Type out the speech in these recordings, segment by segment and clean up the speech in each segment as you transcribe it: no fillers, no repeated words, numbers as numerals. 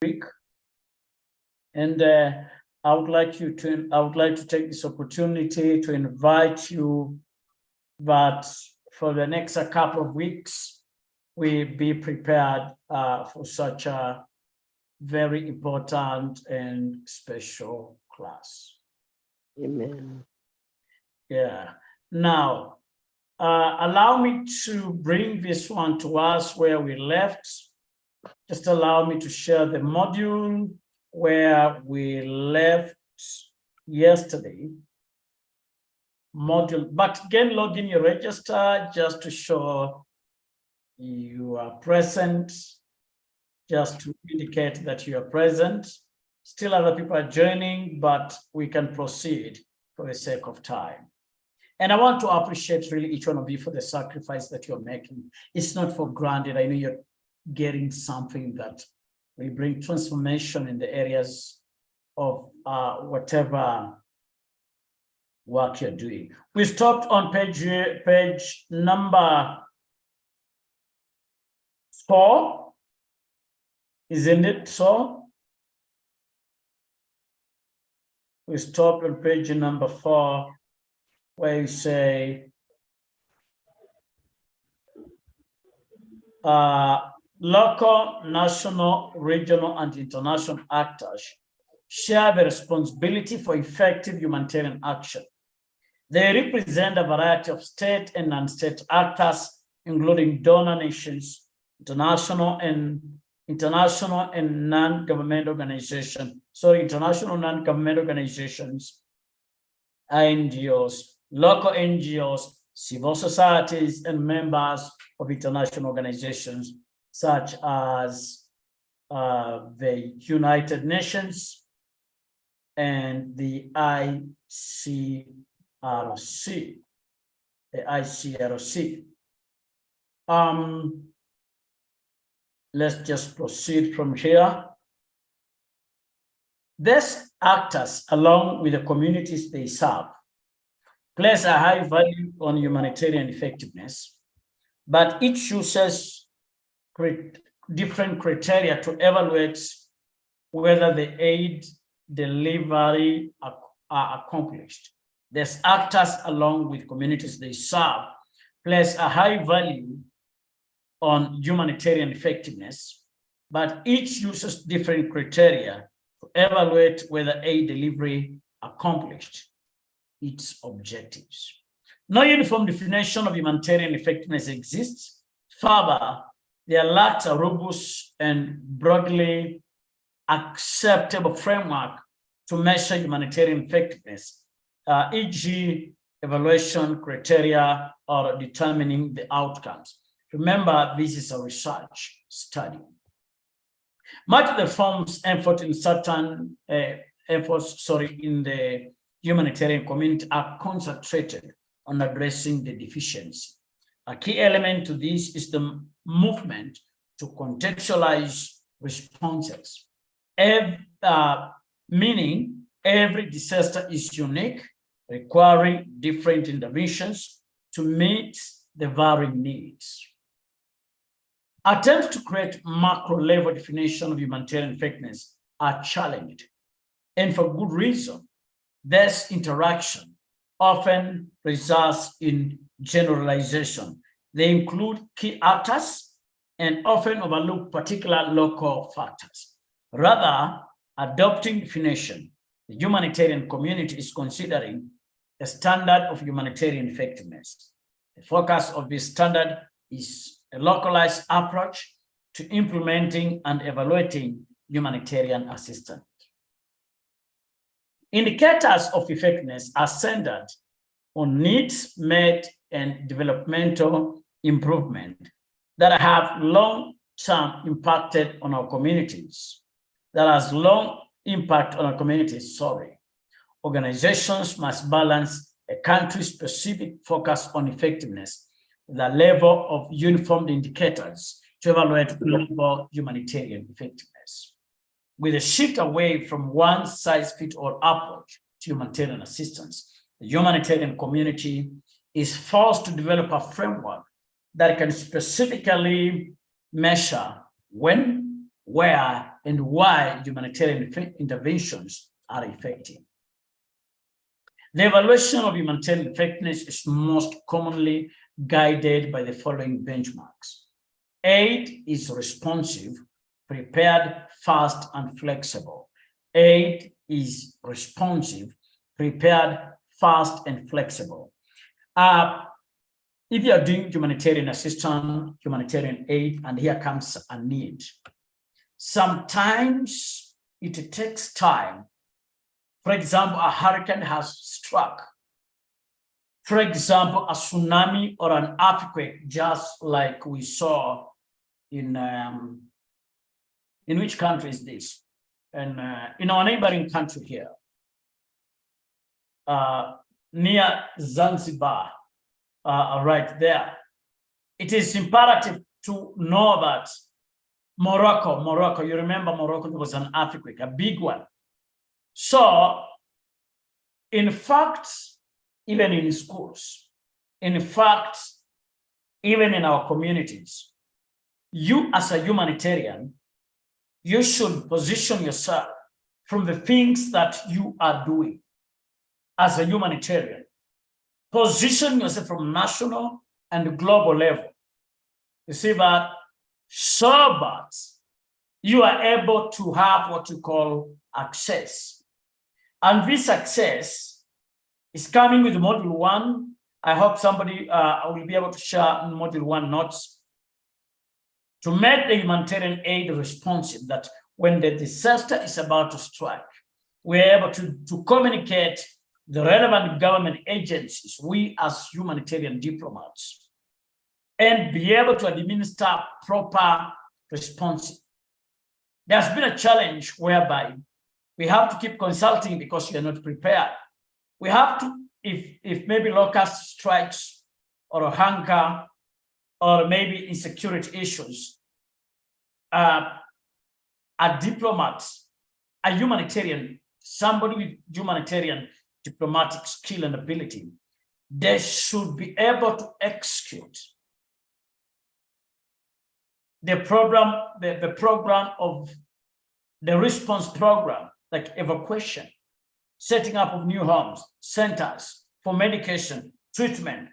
week. And I would like to take this opportunity to invite you that for the next couple of weeks, we be prepared for such a very important and special class. Amen. Yeah. Now, allow me to bring this one to us where we left. Just allow me to share the module where we left yesterday. Module, but again, log in your register just to show you are present, just to indicate that you are present. Still other people are joining, but we can proceed for the sake of time. And I want to appreciate really each one of you for the sacrifice that you're making. It's not for granted. I know you're getting something that will bring transformation in the areas of whatever work you're doing. We stopped on page number 4, isn't it so? We stopped on page number 4, where you say, local, national, regional, and international actors share the responsibility for effective humanitarian action. They represent a variety of state and non-state actors, including donor nations, international and non-government organizations, NGOs, local NGOs, civil societies, and members of international organizations such as the United Nations and the ICRC. Let's just proceed from here. These actors, along with the communities they serve, place a high value on humanitarian effectiveness, but each uses different criteria to evaluate whether the aid delivery are accomplished. These actors, along with communities they serve, place a high value on humanitarian effectiveness, but each uses different criteria to evaluate whether aid delivery accomplished its objectives. No uniform definition of humanitarian effectiveness exists. Further, there lacks a robust and broadly acceptable framework to measure humanitarian effectiveness, e.g., evaluation criteria or determining the outcomes. Remember, this is a research study. Much of the firm's effort in in the humanitarian community are concentrated on addressing the deficiency. A key element to this is the movement to contextualize responses, meaning every disaster is unique, requiring different interventions to meet the varying needs. Attempts to create macro-level definition of humanitarian effectiveness are challenged, and for good reason. This interaction often results in generalization. They include key actors and often overlook particular local factors. Rather, adopting definition, the humanitarian community is considering a standard of humanitarian effectiveness. The focus of this standard is a localized approach to implementing and evaluating humanitarian assistance. Indicators of effectiveness are centered on needs met and developmental improvement that have long-term impacted on our communities, Organizations must balance a country-specific focus on effectiveness with a level of uniform indicators to evaluate global humanitarian effectiveness. With a shift away from one-size-fits-all approach to humanitarian assistance, the humanitarian community is forced to develop a framework that can specifically measure when, where, and why humanitarian interventions are effective. The evaluation of humanitarian effectiveness is most commonly guided by the following benchmarks. Aid is responsive, prepared, fast, and flexible. Aid is responsive, prepared, fast, and flexible. If you are doing humanitarian assistance, humanitarian aid, and here comes a need, sometimes it takes time. For example, a hurricane has struck. For example, a tsunami or an earthquake, just like we saw in which country is this? And in our neighboring country here, near Zanzibar, right there. It is imperative to know that Morocco, you remember Morocco, there was an earthquake, a big one. So, in fact, even in schools, in fact, even in our communities, you as a humanitarian, you should position yourself from the things that you are doing as a humanitarian. Position yourself from national and global level. You see that? So that you are able to have what you call access. And this access is coming with module 1. I hope somebody will be able to share module 1 notes to make the humanitarian aid responsive, that when the disaster is about to strike, we're able to communicate the relevant government agencies, we as humanitarian diplomats, and be able to administer proper response. There's been a challenge whereby we have to keep consulting because we are not prepared. We have to, if maybe locust strikes or hunger or maybe insecurity issues, a diplomat, a humanitarian, somebody with humanitarian diplomatic skill and ability, they should be able to execute the program, the program of the response program, like evacuation, setting up of new homes, centers for medication, treatment,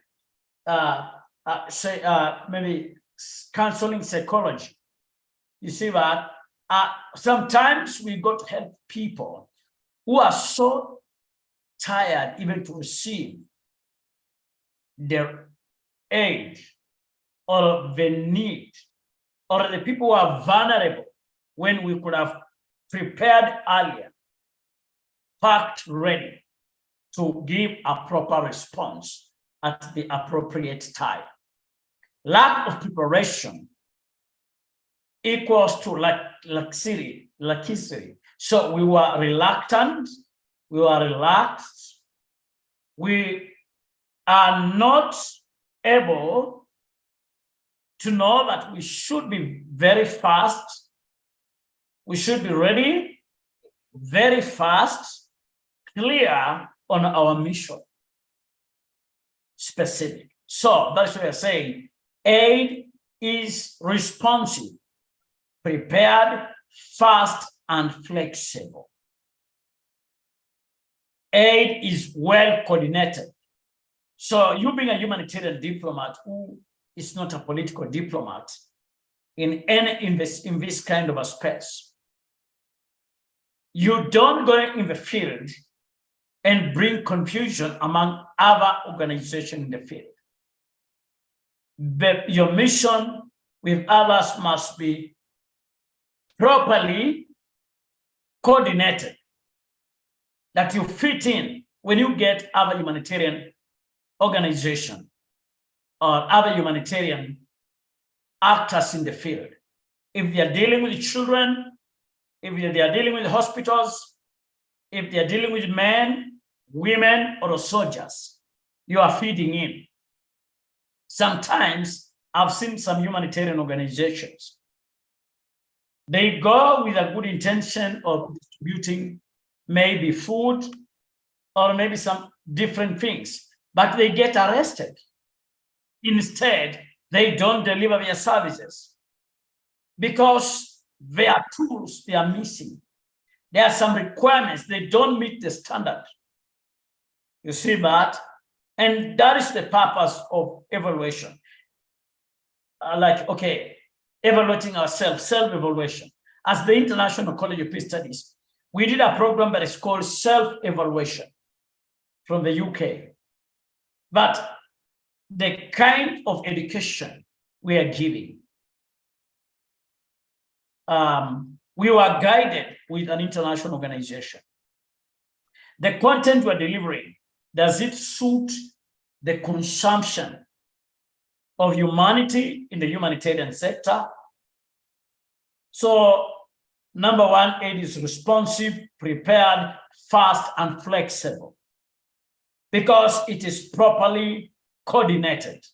maybe counseling, psychology. You see that? Sometimes we got to help people who are so tired even to receive their aid or the need, or the people who are vulnerable when we could have prepared earlier, packed ready to give a proper response at the appropriate time. Lack of preparation equals to laxity. So we were reluctant, we were relaxed, we are not able to know that we should be very fast, we should be ready, very fast, clear on our mission, specific. So that's what we're saying. Aid is responsive, prepared, fast, and flexible. Aid is well coordinated. So you being a humanitarian diplomat who is not a political diplomat in this kind of a space, you don't go in the field and bring confusion among other organizations in the field. But your mission with others must be properly coordinated, that you fit in when you get other humanitarian organization or other humanitarian actors in the field. If they are dealing with children, if they are dealing with hospitals, if they are dealing with men, women, or soldiers, you are feeding in. Sometimes I've seen some humanitarian organizations. They go with a good intention of distributing maybe food or maybe some different things, but they get arrested. Instead, they don't deliver their services because There are tools they are missing. There are some requirements. They don't meet the standard. You see that? And that is the purpose of evaluation. Evaluating ourselves, self-evaluation. As the International College of Peace Studies, we did a program that is called self-evaluation from the UK. But the kind of education we are giving, we were guided with an international organization. The content we're delivering, does it suit the consumption of humanity in the humanitarian sector? So, number one, it is responsive, prepared, fast, and flexible because it is properly coordinated.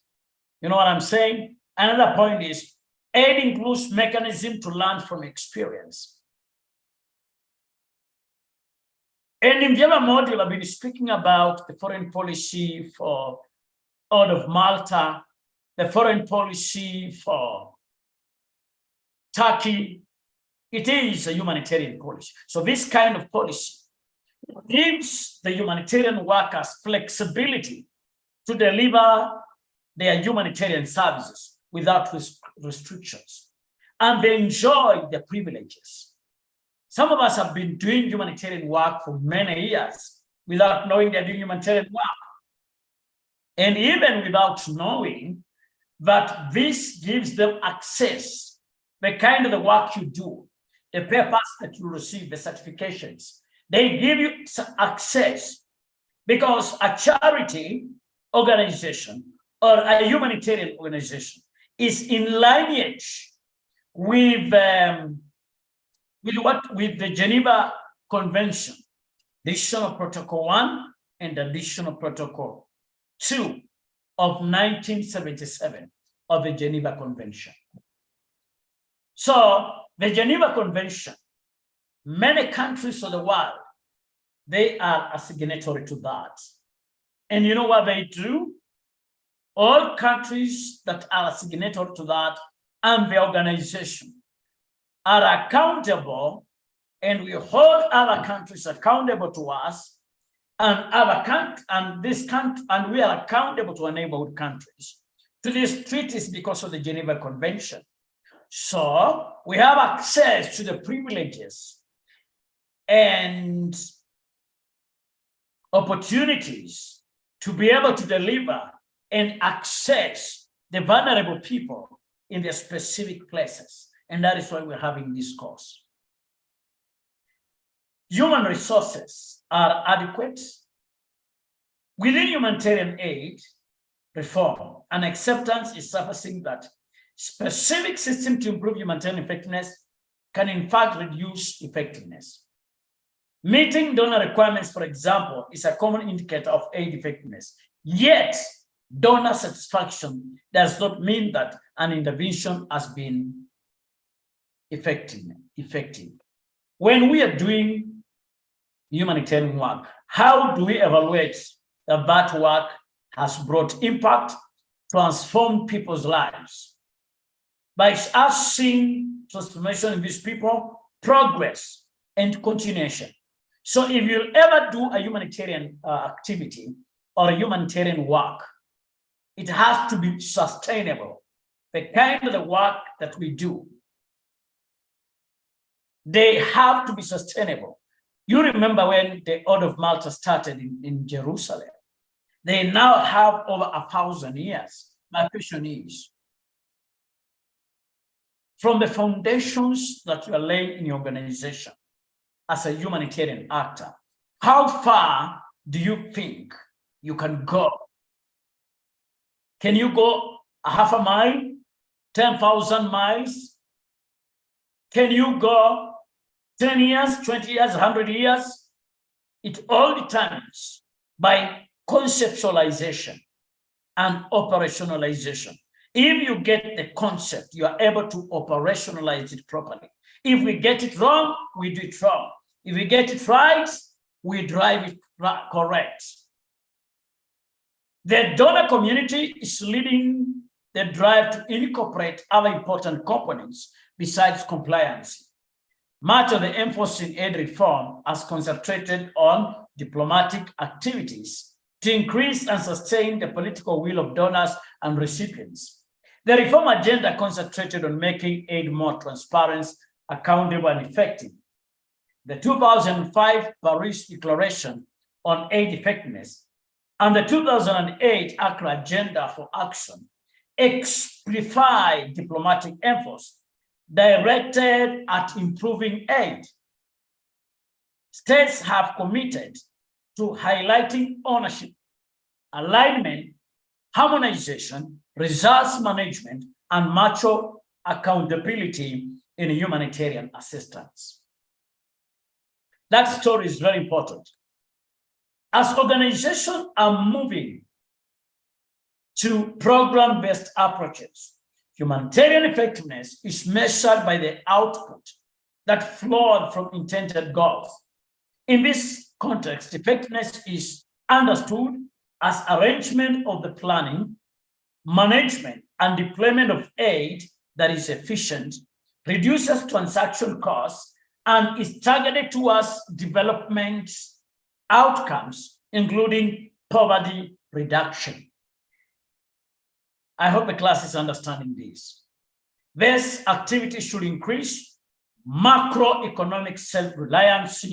You know what I'm saying? Another point is aid includes mechanism to learn from experience. And in the other module, I've been speaking about the foreign policy for out of Malta, the foreign policy for Turkey. It is a humanitarian policy. So this kind of policy gives the humanitarian workers flexibility to deliver their humanitarian services without restrictions. And they enjoy the privileges. Some of us have been doing humanitarian work for many years without knowing they're doing humanitarian work. And even without knowing that this gives them access, the kind of the work you do, the papers that you receive, the certifications, they give you access because a charity organization or a humanitarian organization is in lineage with the Geneva Convention, the Additional Protocol 1 and the Additional Protocol 2 of 1977 of the Geneva Convention. So the Geneva Convention, many countries of the world, they are a signatory to that. And you know what they do? All countries that are a signatory to that and the organization are accountable, and we hold other countries accountable to us, and we are accountable to our neighborhood countries to these treaties because of the Geneva Convention. So we have access to the privileges and opportunities to be able to deliver and access the vulnerable people in their specific places. And that is why we're having this course. Human resources are adequate. Within humanitarian aid reform, an acceptance is surfacing that specific systems to improve humanitarian effectiveness can in fact reduce effectiveness. Meeting donor requirements, for example, is a common indicator of aid effectiveness. Yet, donor satisfaction does not mean that an intervention has been effective. When we are doing humanitarian work, how do we evaluate that that work has brought impact, transformed people's lives? By us seeing transformation in these people, progress and continuation. So if you'll ever do a humanitarian activity or a humanitarian work, it has to be sustainable. The kind of the work that we do, they have to be sustainable. You remember when the Order of Malta started in Jerusalem. They now have over 1,000 years. My question is, from the foundations that you are laying in your organization as a humanitarian actor, how far do you think you can go? Can you go a half a mile, 10,000 miles? Can you go 10 years, 20 years, 100 years? It all determines by conceptualization and operationalization. If you get the concept, you are able to operationalize it properly. If we get it wrong, we do it wrong. If we get it right, we drive it correct. The donor community is leading the drive to incorporate other important components besides compliance. Much of the emphasis in aid reform has concentrated on diplomatic activities to increase and sustain the political will of donors and recipients. The reform agenda concentrated on making aid more transparent, accountable, and effective. The 2005 Paris Declaration on Aid Effectiveness and the 2008 Accra Agenda for Action exemplify diplomatic emphasis directed at improving aid. States have committed to highlighting ownership, alignment, harmonization, results management, and mutual accountability in humanitarian assistance. That story is very important. As organizations are moving to program-based approaches, humanitarian effectiveness is measured by the output that flowed from intended goals. In this context, effectiveness is understood as arrangement of the planning, management, and deployment of aid that is efficient, reduces transaction costs, and is targeted towards development outcomes, including poverty reduction. I hope the class is understanding this. This activity should increase macroeconomic self-reliance,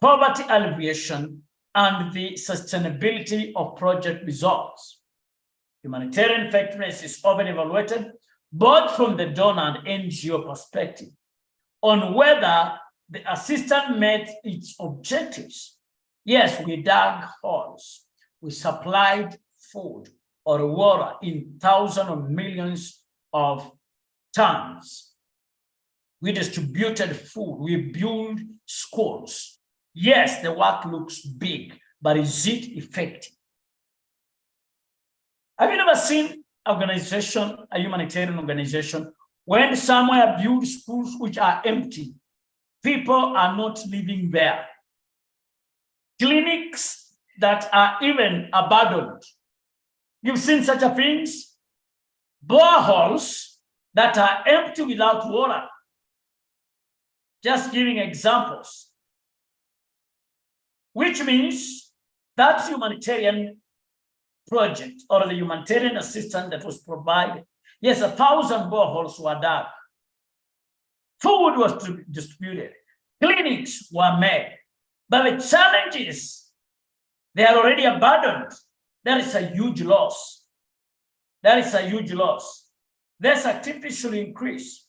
poverty alleviation, and the sustainability of project results. Humanitarian effectiveness is often evaluated both from the donor and NGO perspective on whether the assistance met its objectives. Yes, we dug holes, we supplied food or water in thousands of millions of tons. We distributed food, we built schools. Yes, the work looks big, but is it effective? Have you never seen organization, a humanitarian organization, when somewhere build schools which are empty, people are not living there? Clinics that are even abandoned. You've seen such a things? Boreholes that are empty without water. Just giving examples. Which means that humanitarian project or the humanitarian assistance that was provided, yes, 1,000 boreholes were dug. Food was distributed. Clinics were made. But the challenges, they are already abandoned. That is a huge loss. That is a huge loss. This activity should increase.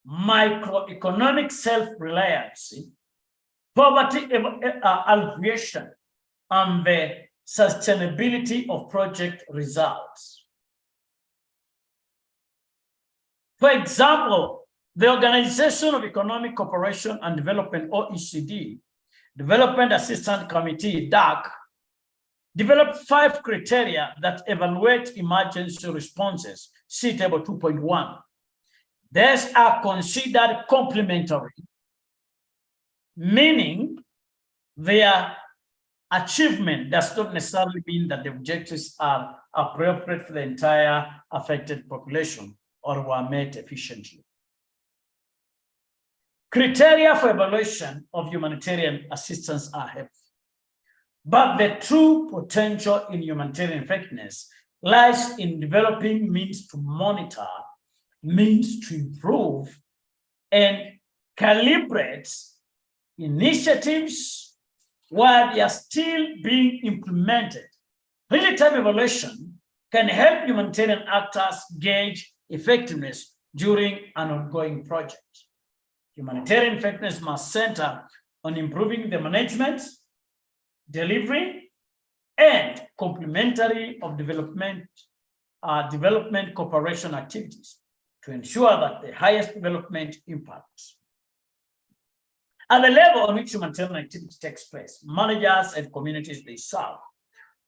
Microeconomic self-reliance, poverty alleviation, and the sustainability of project results. For example, the Organization of Economic Cooperation and Development, OECD, Development Assistance Committee, DAC, developed 5 criteria that evaluate emergency responses, see table 2.1. These are considered complementary, meaning their achievement does not necessarily mean that the objectives are appropriate for the entire affected population or were met efficiently. Criteria for evaluation of humanitarian assistance are helpful, but the true potential in humanitarian effectiveness lies in developing means to monitor, means to improve, and calibrate initiatives while they are still being implemented. Real-time evaluation can help humanitarian actors gauge effectiveness during an ongoing project. Humanitarian effectiveness must center on improving the management, delivery, and complementary of development cooperation activities to ensure that the highest development impacts. At the level on which humanitarian activity takes place, managers and communities they serve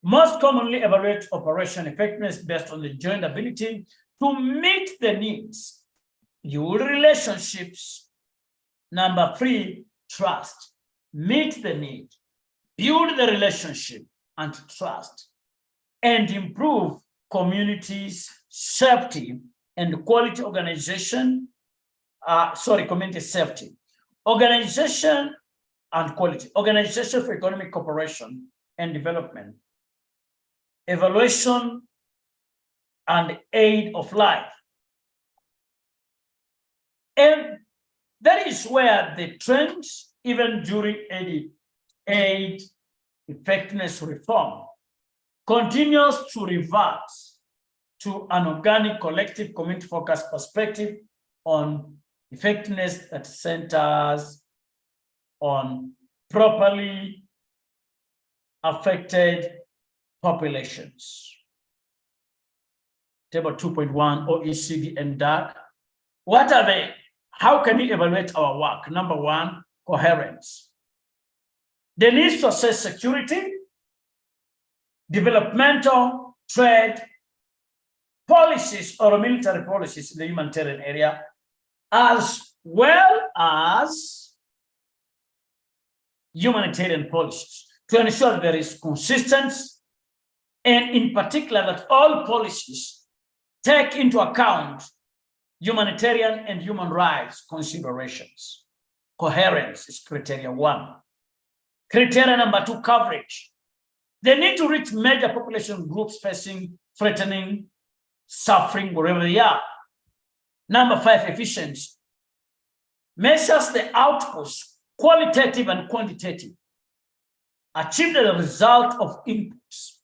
most commonly evaluate operation effectiveness based on the joint ability to meet the needs, build relationships. Number 3, trust. Meet the need, build the relationship and trust, and improve communities' safety and quality organization, community safety. Organization and quality. Organization for economic cooperation and development. Evaluation and aid of life. And that is where the trends, even during aid effectiveness reform, continues to revert to an organic, collective, community-focused perspective on effectiveness that centers on properly affected populations. Table 2.1, OECD and DAC. What are they? How can we evaluate our work? Number one, coherence. The needs to assess security, developmental, trade, policies or military policies in the humanitarian area, as well as humanitarian policies, to ensure that there is consistency, and in particular that all policies take into account humanitarian and human rights considerations. Coherence is criteria one. Criteria number two, coverage. They need to reach major population groups facing threatening, suffering, wherever they are. Number five, efficiency. Measures the outputs, qualitative and quantitative, achieved as a result of inputs.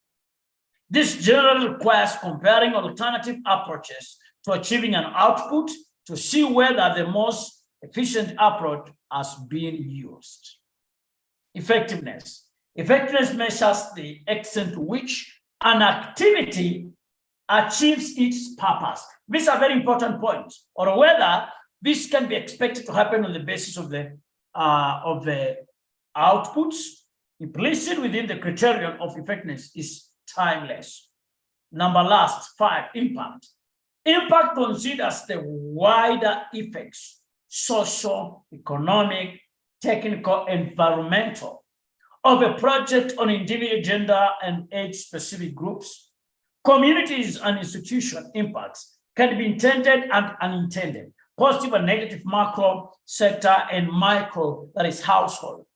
This generally requires comparing alternative approaches to achieving an output to see whether the most efficient approach has been used. Effectiveness. Effectiveness measures the extent to which an activity achieves its purpose. These are very important points, or whether this can be expected to happen on the basis of the outputs. Implicit within the criterion of effectiveness is timeless. Number last, five, impact. Impact considers the wider effects, social, economic, technical, environmental, of a project on individual, gender, and age-specific groups, communities, and institution impacts can be intended and unintended, positive and negative macro, sector, and micro, that is household.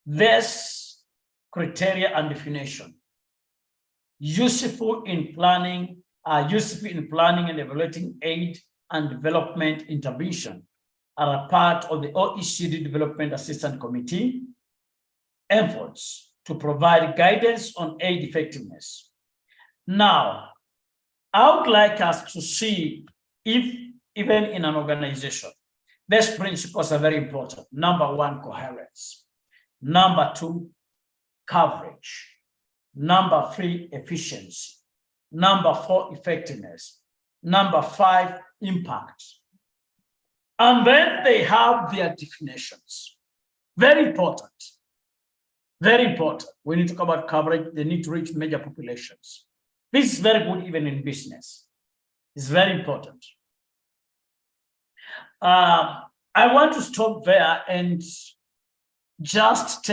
This criteria and definition useful in planning and evaluating aid and development intervention are a part of the OECD Development Assistance Committee efforts to provide guidance on aid effectiveness. Now, I would like us to see if even in an organization, these principles are very important. Number one, coherence. Number two, coverage. Number three, efficiency. Number four, effectiveness. Number five, impact. And then they have their definitions. Very important. Very important. When you talk about coverage, they need to reach major populations. This is very good even in business. It's very important. I want to stop there and just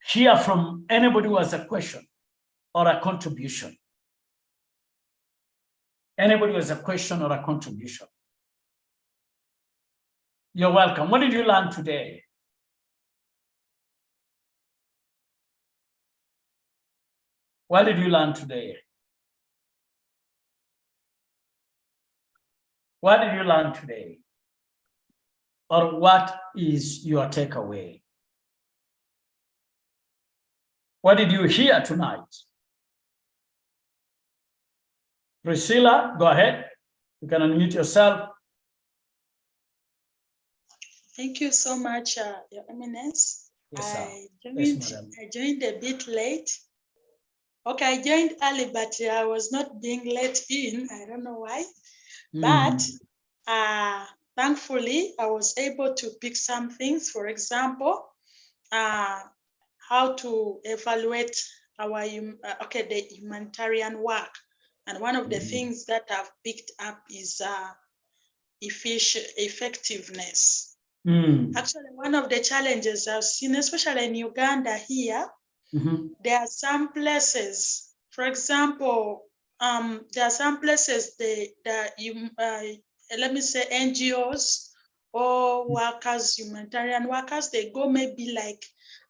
hear from anybody who has a question or a contribution. Anybody who has a question or a contribution. You're welcome. What did you learn today? What did you learn today? What did you learn today? Or what is your takeaway? What did you hear tonight? Priscilla, go ahead. You can unmute yourself. Thank you so much, Your Eminence. Yes, sir. I joined a bit late. Okay, I joined early, but I was not being let in. I don't know why. But thankfully, I was able to pick some things. For example, how to evaluate the humanitarian work. And one of the things that I've picked up is effectiveness. Actually, one of the challenges I've seen, especially in Uganda here, there are some places, for example, there are some places let me say NGOs or workers, humanitarian workers, they go maybe like,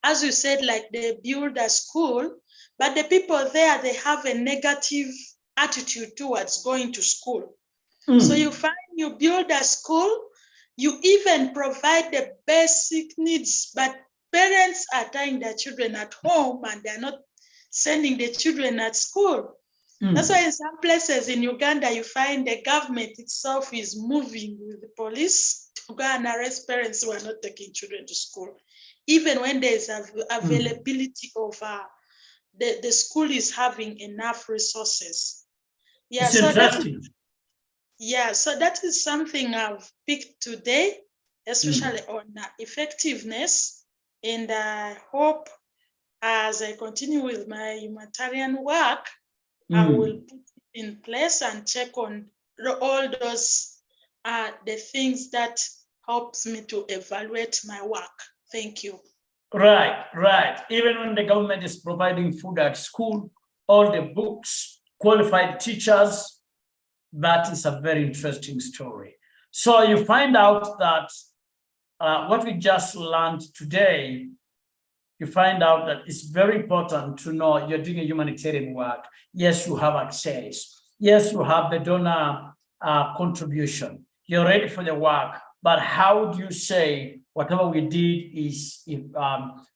as you said, like they build a school, but the people there, they have a negative attitude towards going to school. So you find you build a school, you even provide the basic needs, but parents are tying their children at home and they're not sending the children at school. That's why in some places in Uganda, you find the government itself is moving with the police to go and arrest parents who are not taking children to school, even when there's availability of the school is having enough resources. Yeah, it's interesting. So that is something I've picked today, especially on effectiveness. And I hope as I continue with my humanitarian work, I will put it in place and check on all those the things that helps me to evaluate my work. Thank you. Right. Even when the government is providing food at school, all the books, qualified teachers, that is a very interesting story. So you find out that what we just learned today, you find out that it's very important to know you're doing a humanitarian work. Yes, you have access. Yes, you have the donor contribution. You're ready for the work. But how do you say whatever we did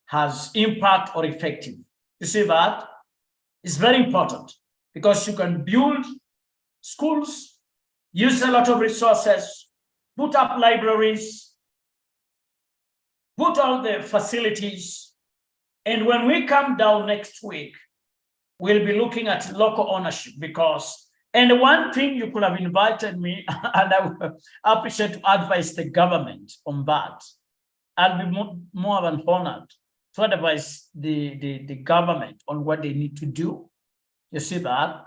has impact or effective? You see that? It's very important because you can build schools, use a lot of resources, put up libraries, put all the facilities. And when we come down next week, we'll be looking at local ownership and one thing you could have invited me, and I would appreciate to advise the government on that. I'll be more than honored to advise the government on what they need to do. You see that?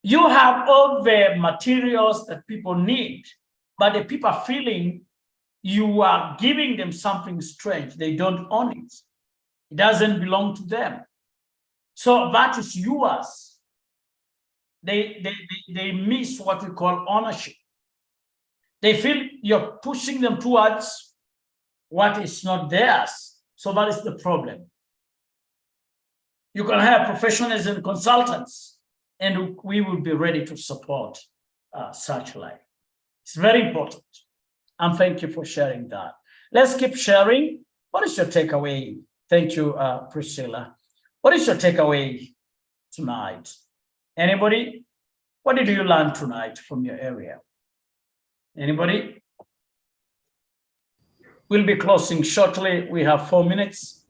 You have all the materials that people need, but the people are feeling you are giving them something strange. They don't own it. It doesn't belong to them. So that is yours. They miss what we call ownership. They feel you're pushing them towards what is not theirs. So that is the problem. You can hire professionals and consultants, and we will be ready to support such life. It's very important. And thank you for sharing that. Let's keep sharing. What is your takeaway? Thank you, Priscilla. What is your takeaway tonight? Anybody? What did you learn tonight from your area? Anybody? We'll be closing shortly. We have 4 minutes.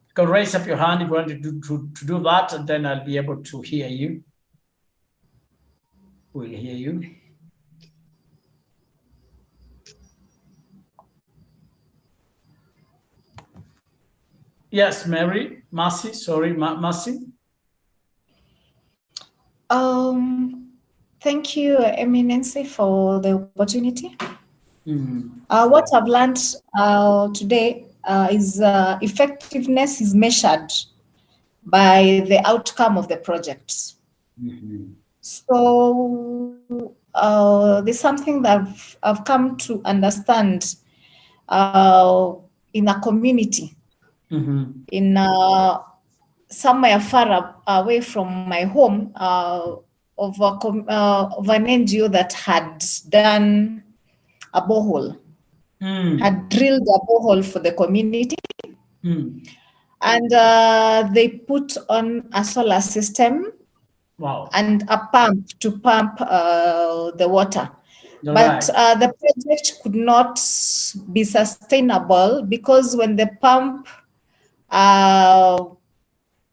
You can raise up your hand if you want to do that, and then I'll be able to hear you. We'll hear you. Yes, Mary, Mercy, sorry, Mercy. Thank you, Eminency, for the opportunity. What I've learned today is effectiveness is measured by the outcome of the project. So there's something that I've come to understand in a community, in somewhere far away from my home, of an NGO that had done a borehole, had drilled a borehole for the community, and they put on a solar system. Wow. And a pump to pump the water. But the project could not be sustainable because when the pump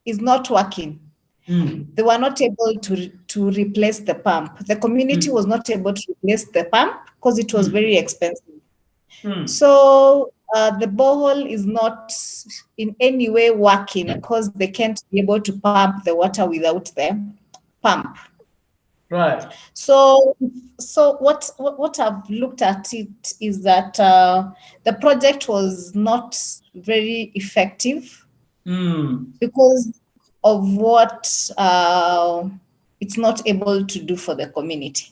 is not working, they were not able to replace the pump. The community was not able to replace the pump because it was very expensive. So the borehole is not in any way working because they can't be able to pump the water without the pump. Right. So what I've looked at it is that the project was not very effective because of what it's not able to do for the community.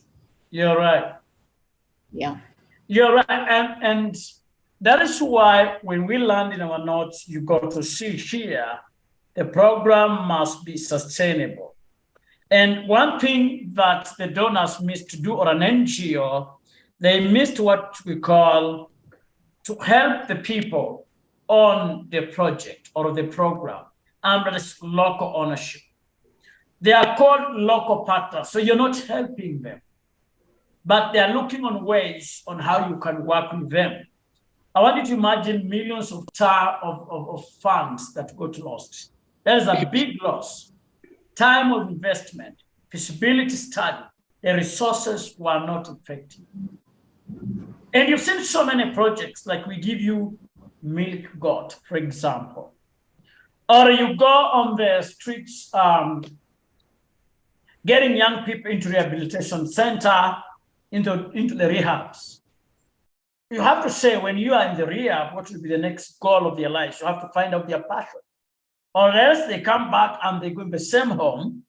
You're right. Yeah. You're right. And that is why when we land in our notes, you got to see here, the program must be sustainable. And one thing that the donors missed to do, or an NGO, they missed what we call to help the people on the project or the program under this local ownership. They are called local partners, so you're not helping them, but they're looking on ways on how you can work with them. I want you to imagine millions of funds that got lost. That is a big loss. Time of investment, feasibility study, the resources were not effective. And you've seen so many projects, like we give you Milk Goat, for example. Or you go on the streets, getting young people into rehabilitation center, into the rehabs. You have to say, when you are in the rehab, what will be the next goal of their lives? You have to find out their passion. Or else they come back and they go in the same home.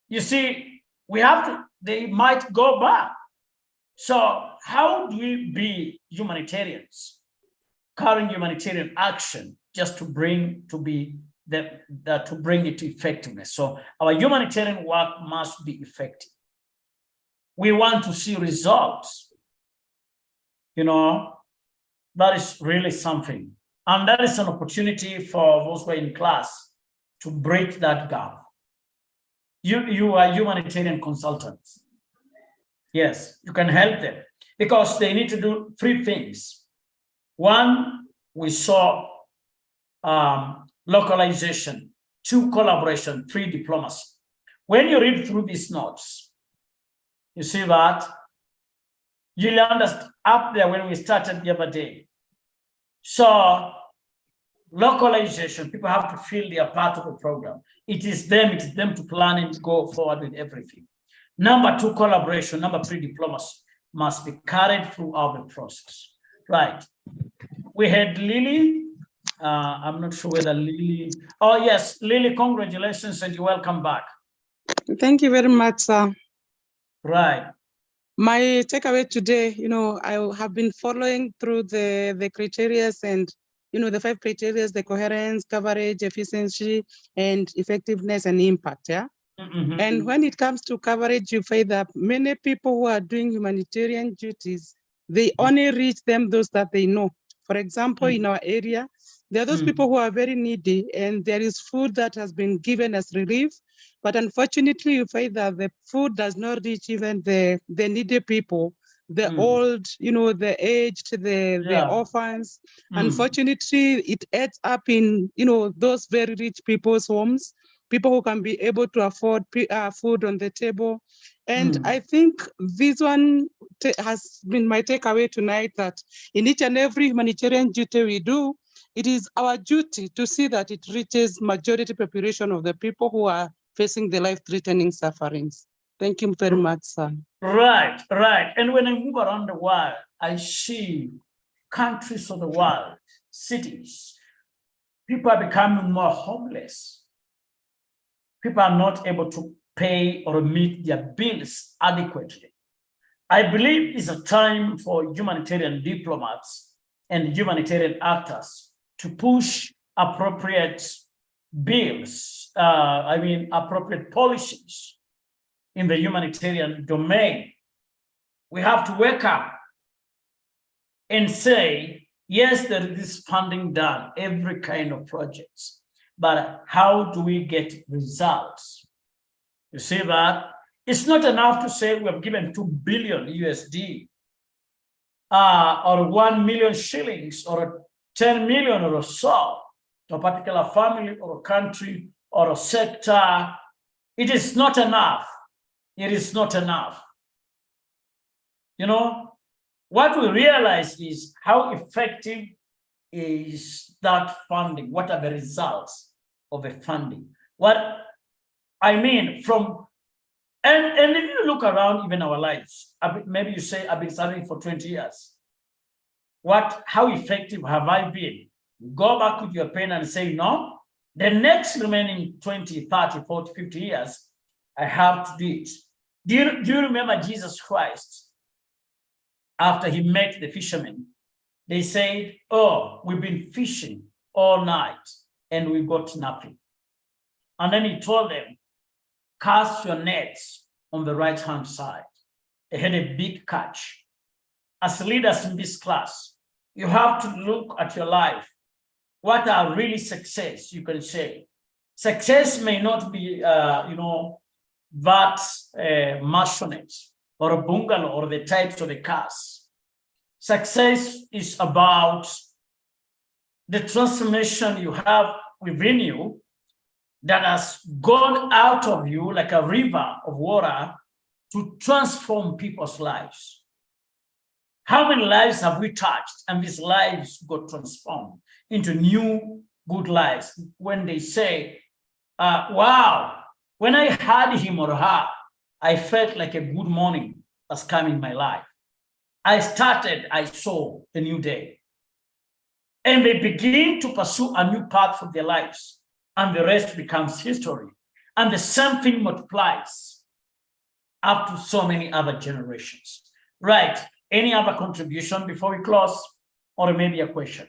You see, they might go back. So how do we be humanitarians, carrying humanitarian action just to bring to bring it to effectiveness? So our humanitarian work must be effective. We want to see results. That is really something. And that is an opportunity for those who are in class to break that gap. You are humanitarian consultants. Yes, you can help them because they need to do three things. One, we saw localization. Two, collaboration. Three, diplomacy. When you read through these notes, you see that you'll understand up there when we started the other day. So localization, people have to feel they are part of the program. It is them to plan and go forward with everything. Number two, collaboration. Number three, diplomacy must be carried throughout the process. Right. We had Lily. I'm not sure whether Lily. Oh, yes, Lily, congratulations and you're welcome back. Thank you very much, sir. Right. My takeaway today, I have been following through the criteria and, the 5 criteria, the coherence, coverage, efficiency, and effectiveness and impact, yeah? Mm-hmm. And when it comes to coverage, you find that many people who are doing humanitarian duties, they only reach those that they know. For example, in our area, there are those people who are very needy and there is food that has been given as relief, but unfortunately you find that the food does not reach even the needy people, the old, the aged, the orphans. Unfortunately, it adds up in, those very rich people's homes, people who can be able to afford food on the table. And I think this one has been my takeaway tonight, that in each and every humanitarian duty we do, it is our duty to see that it reaches majority population of the people who are facing the life-threatening sufferings. Thank you very much, sir. Right. And when I move around the world, I see countries of the world, cities, people are becoming more homeless. People are not able to pay or meet their bills adequately. I believe it's a time for humanitarian diplomats and humanitarian actors to push appropriate bills, appropriate policies in the humanitarian domain. We have to wake up and say, yes, there is this funding done, every kind of projects, but how do we get results? You see that? It's not enough to say we have given 2 billion USD or 1 million shillings or 10 million or so to a particular family or a country or a sector. It is not enough. It is not enough. What we realize is how effective is that funding? What are the results of the funding? And if you look around even our lives, maybe you say, I've been serving for 20 years. How effective have I been? Go back with your pen and say, no, The next remaining 20, 30, 40, 50 years, I have to do it. Do you remember Jesus Christ? After he met the fishermen, they said, oh, we've been fishing all night and we got nothing. And then he told them, cast your nets on the right-hand side. They had a big catch. As leaders in this class, you have to look at your life. What are really success, you can say. Success may not be, that mansionette or a bungalow or the types of the cars. Success is about the transformation you have within you that has gone out of you like a river of water to transform people's lives. How many lives have we touched and these lives got transformed into new good lives when they say, wow, when I had him or her, I felt like a good morning has come in my life. I saw a new day. And they begin to pursue a new path for their lives, and the rest becomes history. And the same thing multiplies up to so many other generations. Right, any other contribution before we close, or maybe a question?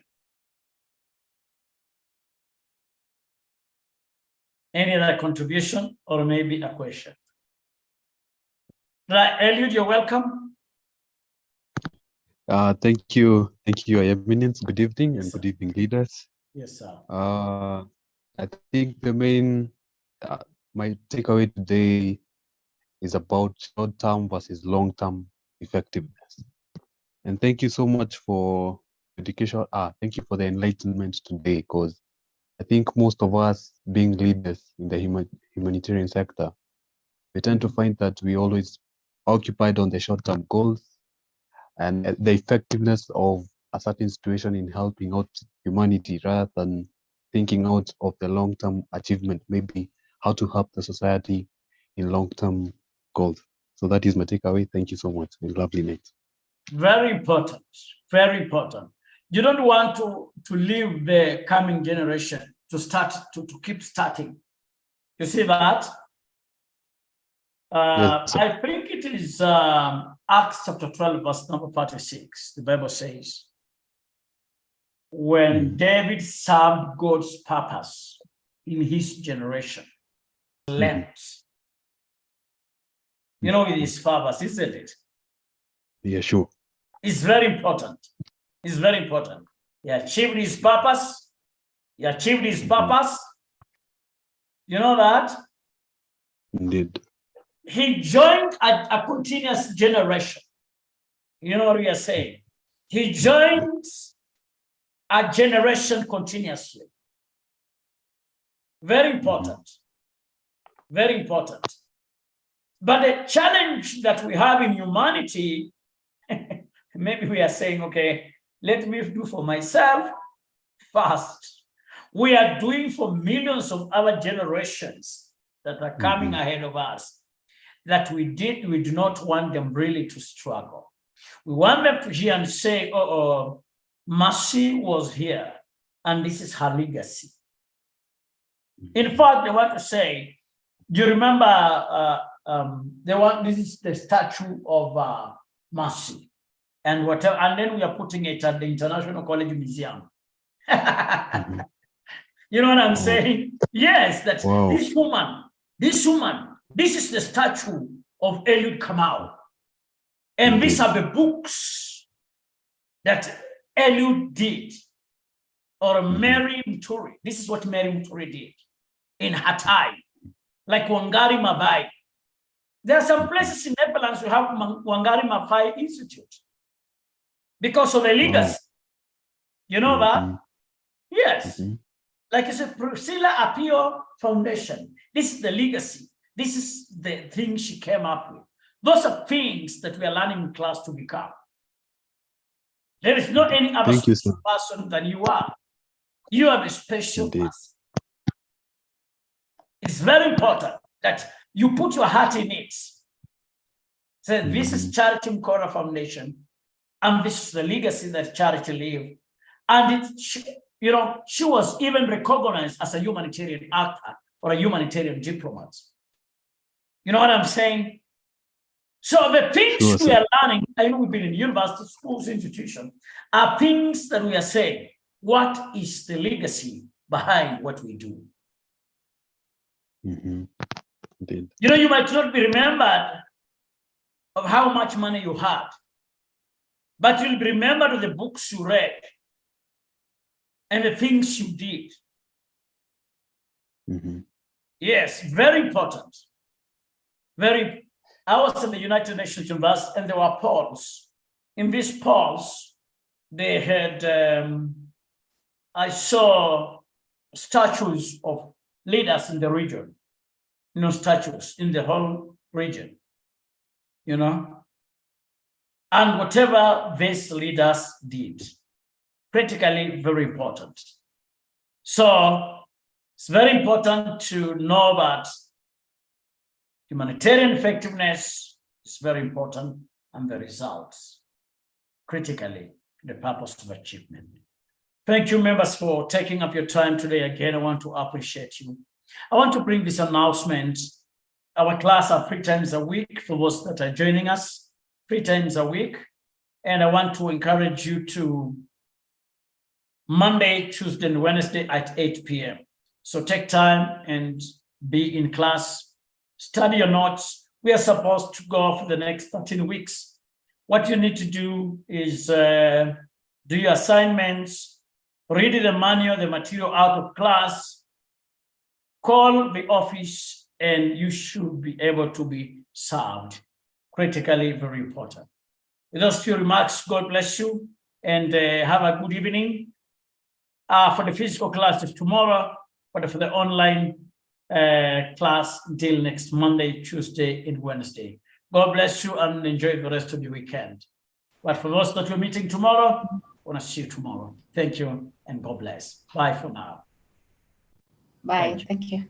Any other contribution, or maybe a question? Right, Eliud, you're welcome. Thank you, Your Eminence. Good evening, Yes, and sir. good evening, leaders. Yes, sir. I think the main, my takeaway today is about short-term versus long-term effectiveness. And thank you so much for education. Thank you for the enlightenment today, because I think most of us being leaders in the humanitarian sector, we tend to find that we always occupied on the short-term goals and the effectiveness of a certain situation in helping out humanity rather than thinking out of the long-term achievement, maybe how to help the society in long-term goals. So that is my takeaway. Thank you so much. A lovely night. Very important, very important. You don't want to leave the coming generation to keep starting. You see that? Yes, sir. I think it is Acts chapter 12, verse number 36. The Bible says, when David served God's purpose in his generation, lent. You know, with his fathers, isn't it? Yeah, sure. It's very important. It's very important. He achieved his purpose. He achieved his purpose. You know that? Indeed. He joined a continuous generation. You know what we are saying? He joined a generation continuously. Very important. Very important. But the challenge that we have in humanity, maybe we are saying, okay, let me do for myself first. We are doing for millions of other generations that are coming ahead of us, that we do not want them really to struggle. We want them to hear and say, Mercy was here, and this is her legacy. In fact, they want to say, do you remember this is the statue of Mercy and whatever, and then we are putting it at the International College Museum. You know what I'm saying? Yes, that this woman, this is the statue of Eliud Kamau. And these are the books that Eliud did, or Mary Muturi. This is what Mary Muturi did in her time, like Wangari Maathai. There are some places in Netherlands who have Wangari Maathai Institute because of the legacy. You know that? Yes. Like it's a Priscilla Apio Foundation. This is the legacy. This is the thing she came up with. Those are things that we are learning in class to become. There is not any other special person than you are. You are a special person. It's very important that you put your heart in it. So this is Charity Mkora Foundation, and this is the legacy that Charity leave. And you know, she was even recognized as a humanitarian actor or a humanitarian diplomat. You know what I'm saying? So the things we are learning, I know we've been in university, schools, institutions, are things that we are saying, what is the legacy behind what we do? Mm-hmm. Indeed. You know, you might not be remembered of how much money you had, but you'll be remembered of the books you read and the things you did. Mm-hmm. Yes, very important. I was in the United Nations University and there were polls. In these polls, they had, I saw statues of leaders in the region, you know, statues in the whole region, you know, and whatever these leaders did, critically very important. So it's very important to know that humanitarian effectiveness is very important and the results, critically, the purpose of achievement. Thank you, members, for taking up your time today. Again, I want to appreciate you. I want to bring this announcement. Our class are 3 times a week for those that are joining us, 3 times a week. And I want to encourage you to Monday, Tuesday, and Wednesday at 8 p.m. So take time and be in class, study your notes. We are supposed to go for the next 13 weeks. What you need to do is do your assignments, read the manual, the material out of class, call the office, and you should be able to be served. Critically, very important. With those few remarks, God bless you and have a good evening. For the physical classes tomorrow, but for the online class until next Monday, Tuesday, and Wednesday. God bless you and enjoy the rest of the weekend. But for those that we're meeting tomorrow, I want to see you tomorrow. Thank you and God bless. Bye for now. Bye. Thank you.